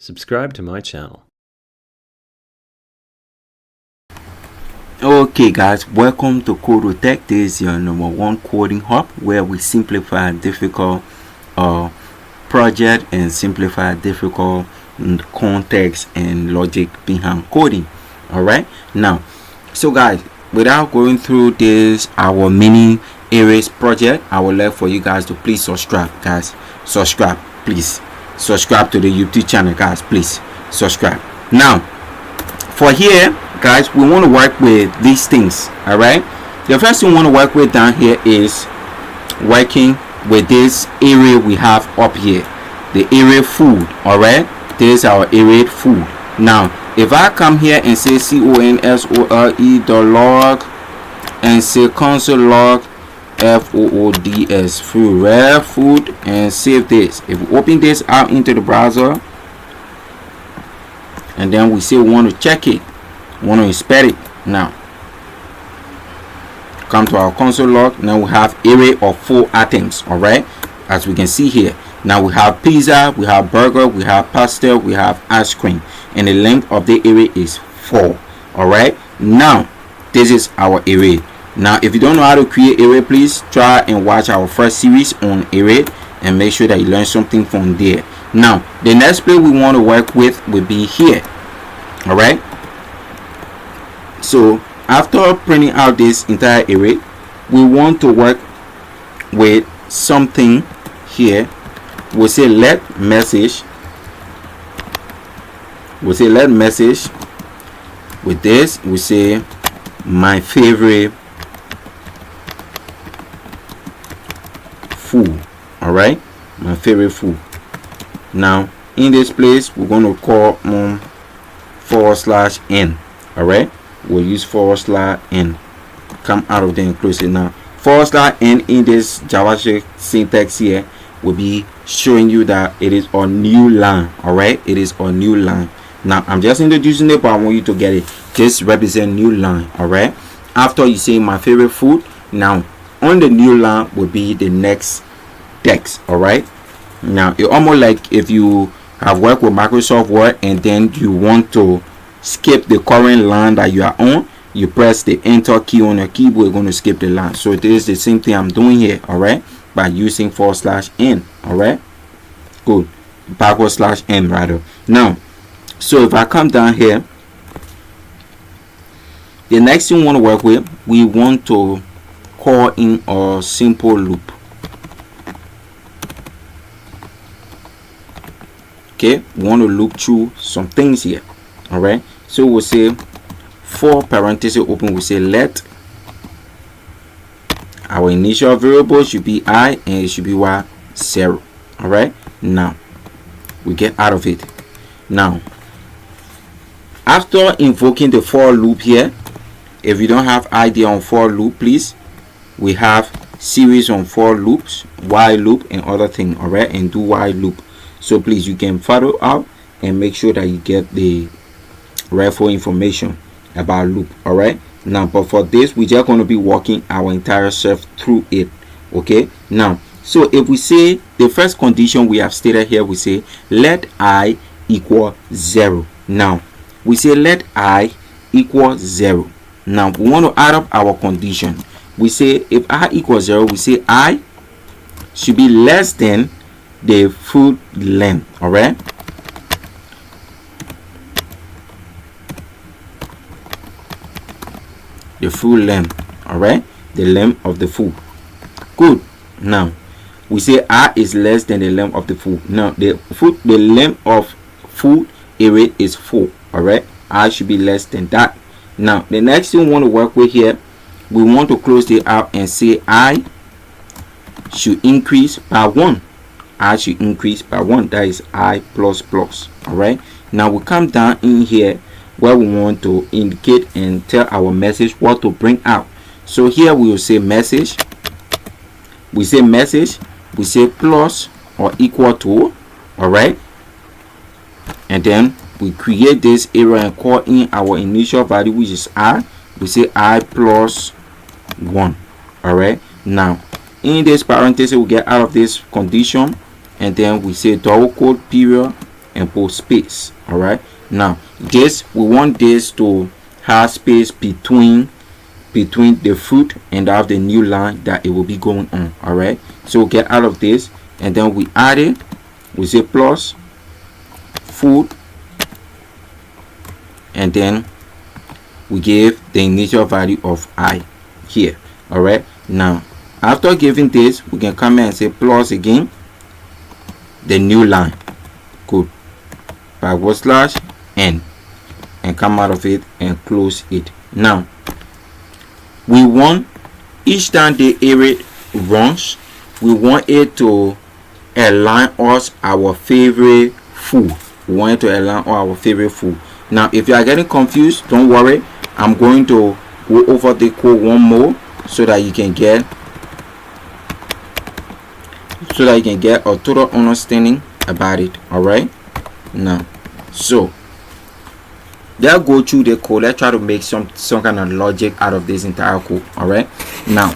Subscribe to my channel. Okay guys, welcome to CodeWithTec. This is your #1 coding hub where we simplify difficult project and simplify difficult context and logic behind coding. All right, now, so guys, without going through this our mini areas project, I would like for you guys to please subscribe. Guys, subscribe, please subscribe to the YouTube channel. Guys, please subscribe. Now, for here guys, we want to work with these things. All right, the first thing we want to work with down here is working with this area we have up here, the area food. All right, this is our area food. Now if I come here and say console.log and say console log foods food, rare food, and save this. If we open this out into the browser and then we say we want to check it, want to inspect it, now come to our console log. Now we have array of 4 items. All right, as we can see here, now we have pizza, we have burger, we have pasta, we have ice cream, and the length of the array is 4. All right, now this is our array. Now if you don't know how to create array, please try and watch our first series on array and make sure that you learn something from there. Now the next place we want to work with will be here. All right, so after printing out this entire array, we want to work with something here. We'll say let message. We'll say let message. With this we say my favorite food. All right, my favorite food. Now in this place we're going to call /n. All right, we'll use /n. Come out of there and close it. Now /n in this JavaScript syntax here will be showing you that it is a new line. All right, it is a new line. Now I'm just introducing it, but I want you to get it. Just represent new line. All right, after you say my favorite food, now on the new line will be the next text. All right, now it's almost like if you have worked with Microsoft Word and then you want to skip the current line that you are on, you press the enter key on your keyboard, you're going to skip the line. So this is the same thing I'm doing here. All right, by using /n. All right, good, /n rather. Now so if I come down here, the next thing we want to work with, we want to call in a simple loop. Okay, we want to loop through some things here. All right, so we'll say for parenthesis open, we say let our initial variable should be I and it should be y 0. All right, now we get out of it. Now after invoking the for loop here, if you don't have idea on for loop, please, we have series on for loops, while loop and other thing. All right, and do while loop. So please, you can follow out and make sure that you get the rightful information about loop. All right, now but for this we're just going to be walking our entire self through it. Okay, now so if we say the first condition we have stated here, we say let I equal 0. Now we say let I equal 0. Now we want to add up our condition. We say if I equals 0, we say I should be less than the food length. All right, the food length. All right, the length of the food. Good. Now we say I is less than the length of the food. Now the length of food array is 4. all right, I should be less than that. Now the next thing we want to work with here, we want to close it out and say I should increase by 1. I should increase by 1. That is I plus plus. All right, now we come down in here where we want to indicate and tell our message what to bring out. So here we will say message. We say message, we say plus or equal to. All right, and then we create this area and call in our initial value, which is I. We say I plus 1. All right, now in this parenthesis we get out of this condition, and then we say double quote period and put space. All right, now this, we want this to have space between the fruit and have the new line that it will be going on. All right, so get out of this, and then we add it. We say plus food, and then we give the initial value of I here. All right, now after giving this, we can come here and say plus again the new line. Good. /n, and come out of it and close it. Now we want, each time the array runs, we want it to align us our favorite food. We want it to align our favorite food. Now if you are getting confused, don't worry, I'm going to go over the code one more so that you can get a total understanding about it. All right, now so let's go through the code. Let's try to make some kind of logic out of this entire code. All right, now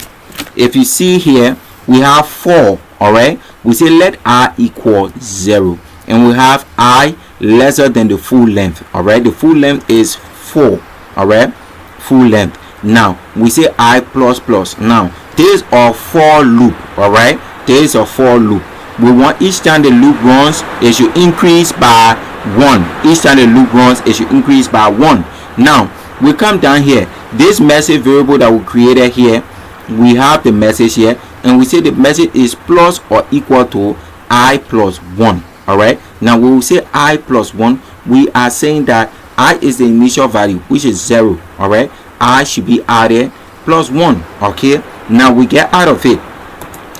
if you see here, we have 4. all right, we say let I equal 0, and we have I lesser than the full length. All right, the full length is 4. all right, full length. Now we say I plus plus. Now this is a for loop. All right, there is a for loop. We want each time the loop runs, it should increase by 1. Each time the loop runs, it should increase by 1. Now we come down here, this message variable that we created here, we have the message here, and we say the message is plus or equal to I plus 1. all right, now when we say I plus 1, we are saying that I is the initial value, which is 0. all right, I should be added plus 1. okay, now we get out of it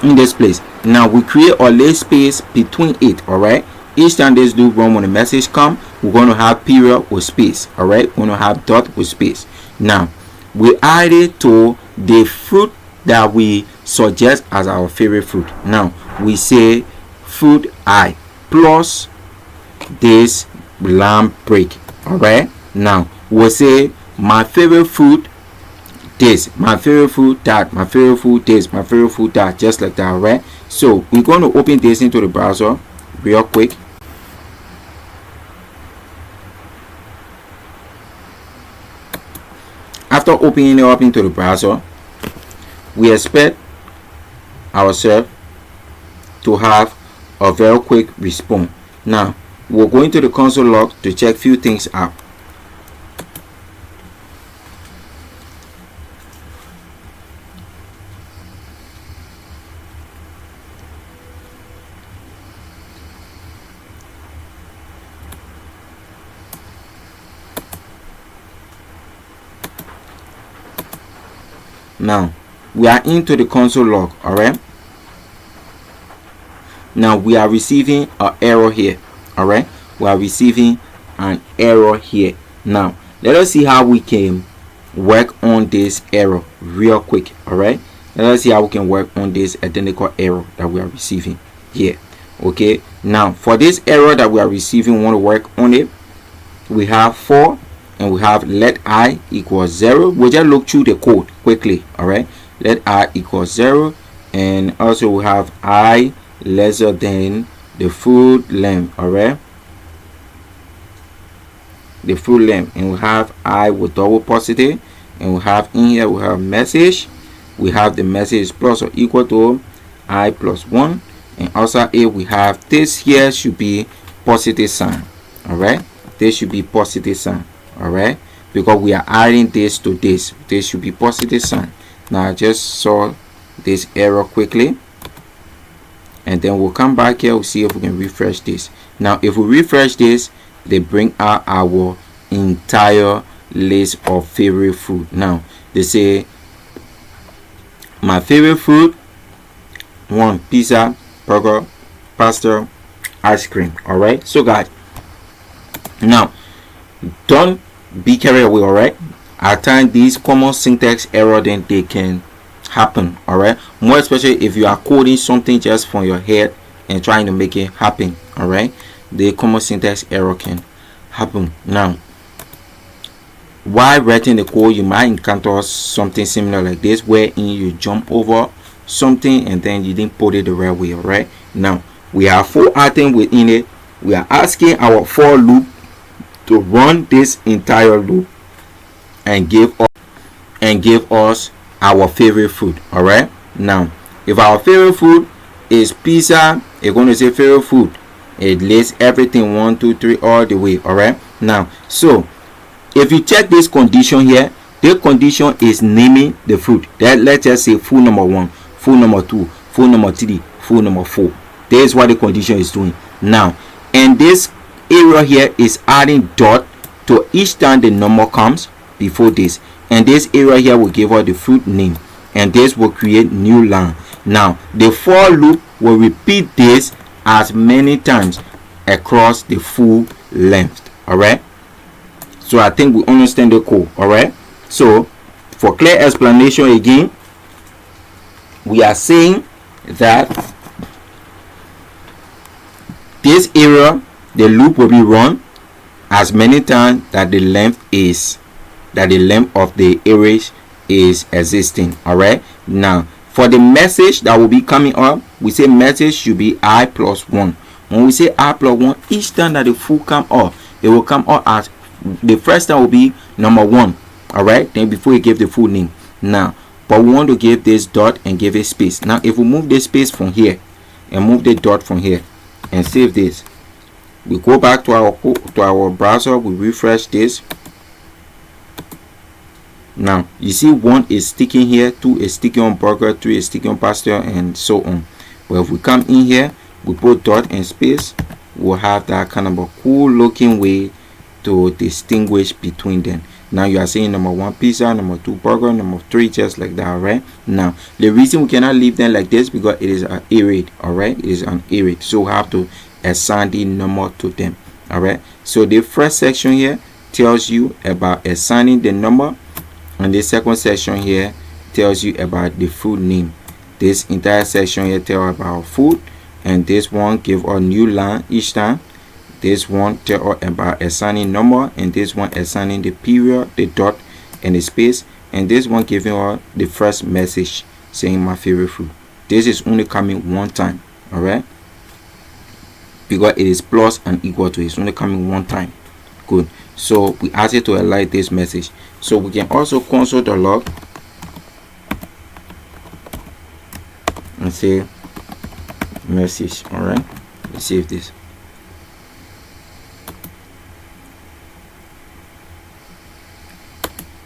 in this place. Now we create a little space between it. all right, each time this loop run, when the message come, we're going to have period with space. all right, we're going to have dot with space. Now we add it to the fruit that we suggest as our favorite fruit. Now we say fruit I plus this lamb break. all right, now we'll say my favorite fruit this, my favorite fruit that, my favorite fruit this, my favorite fruit that, just like that. all right, so we're going to open this into the browser real quick. After opening it up into the browser, we expect ourselves to have a very quick response. Now we're going to the console log to check few things out. Now we are into the console log. all right, now we are receiving an error here. all right, we are receiving an error here. Now let us see how we can work on this error real quick. all right, let us see how we can work on this identical error that we are receiving here. okay, now for this error that we are receiving, we want to work on it. We have 4, and we have let I equal 0. We'll just look through the code quickly. all right, let I equal 0, and also we have I lesser than the full length. all right, the full length, and we have I with double positive, and we have in here, we have message, we have the message plus or equal to I plus 1, and also if we have this here should be positive sign. all right, this should be positive sign. all right, because we are adding this to this should be positive sign. Now I just saw this error quickly, and then we'll come back here. We'll see if we can refresh this. Now if we refresh this, they bring out our entire list of favorite food. Now they say my favorite food: 1, pizza, burger, pasta, ice cream. all right, so guys, now don't be carried away. all right, at times these common syntax error, then they can happen. all right, more especially if you are coding something just from your head and trying to make it happen. all right, the common syntax error can happen. Now while writing the code, you might encounter something similar like this, wherein you jump over something and then you didn't put it the right way. all right, now we have 4 items within it, we are asking our for loop to run this entire loop and give us our favorite food. All right, now if our favorite food is pizza, it's going to say favorite food. It lists everything 1 2 3 all the way. All right, now so if you check this condition here, the condition is naming the food. That let's just say food number 1, food number 2, food number 3, food number 4. That is what the condition is doing. Now, and this area here is adding dot to each time the number comes before this, and this area here will give us the food name, and this will create new line. Now the for loop will repeat this as many times across the full length. All right, so I think we understand the code. All right, so for clear explanation again, we are saying that this area, the loop will be run as many times that the length of the array is existing. All right, now for the message that will be coming up, we say message should be I plus 1. When we say I plus 1, each time that the full come up, it will come up as the first time will be number 1. All right, then before you give the full name. Now but we want to give this dot and give it space. Now if we move this space from here and move the dot from here and save this, we go back to our browser, we refresh this. Now you see 1 is sticking here, 2 is sticking on burger, 3 is sticking on pasta, and so on. But if we come in here, we put dot and space, we'll have that kind of a cool looking way to distinguish between them. Now you are saying number 1 pizza, number 2 burger, number 3 just like that. All right, now the reason we cannot leave them like this because it is an array. All right, it is an array, so we have to assign the number to them. All right, so the first section here tells you about assigning the number, and the second section here tells you about the food name. This entire section here tells about food, and this one give a new line each time. This one tell us about assigning number, and this one assigning the period, the dot, and the space, and this one giving us the first message saying my favorite food. This is only coming one time. All right, because it is plus and equal to, it's only coming one time. Good, so we ask it to highlight this message. So we can also console the log and say message. All right, let's save this.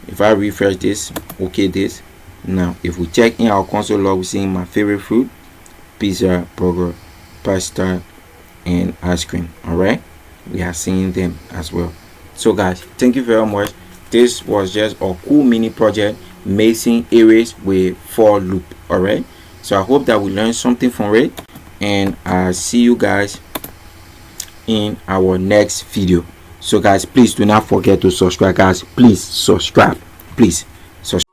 If I refresh this, okay, this. Now if we check in our console log, we're seeing my favorite food, pizza, burger, pasta, and ice cream. All right, we are seeing them as well. So guys, thank you very much. This was just a cool mini project making arrays with for loop. All right, so I hope that we learned something from it, and I'll see you guys in our next video. So guys, please do not forget to subscribe. Guys, please subscribe, please subscribe.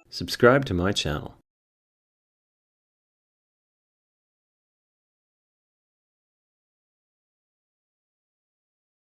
Subscribe to my channel.